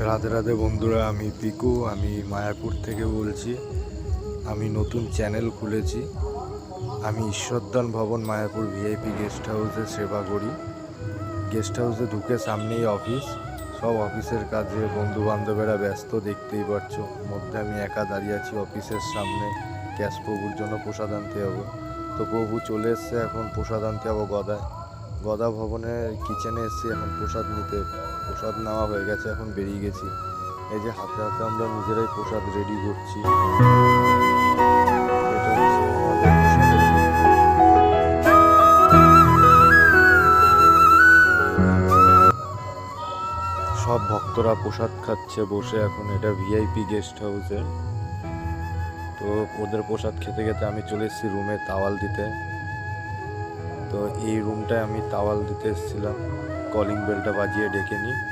রাধে রাধে বন্ধুরা, আমি পিকু। আমি মায়াপুর থেকে বলছি। আমি নতুন চ্যানেল খুলেছি। আমি ঈশ্বরদান ভবন মায়াপুর ভিআইপি গেস্ট হাউসে সেবা করি। গেস্ট হাউসে ঢুকে সামনেই অফিস। সব অফিসের কাজে বন্ধু বান্ধবেরা ব্যস্ত, দেখতেই পাচ্ছ। মধ্যে আমি একা দাঁড়িয়ে আছি অফিসের সামনে। ক্যাশ প্রভুর জন্য প্রসাদ আনতে যাবো। তো প্রভু চলে এসছে, এখন প্রসাদ আনতে যাবো গদায়। গদা ভবনের কিচেনে এসেছি এখন প্রসাদ নিতে। প্রসাদ নেওয়া হয়ে গেছে, এখন বেরিয়ে গেছি। এই যে হাতে হাতে আমরা নিজেরাই প্রসাদ রেডি করছি। এটা হচ্ছে আমাদের প্রসাদের সব ভক্তরা প্রসাদ খাচ্ছে বসে এখন। এটা ভিআইপি গেস্ট হাউসে। তো ওদের প্রসাদ খেতে খেতে আমি চলে এসেছি রুমে তাওয়াল দিতে। তো এই রুমটায় আমি তাওয়াল দিতে এসেছিলাম। কলিং বেলটা বাজিয়ে ডেকে নিই।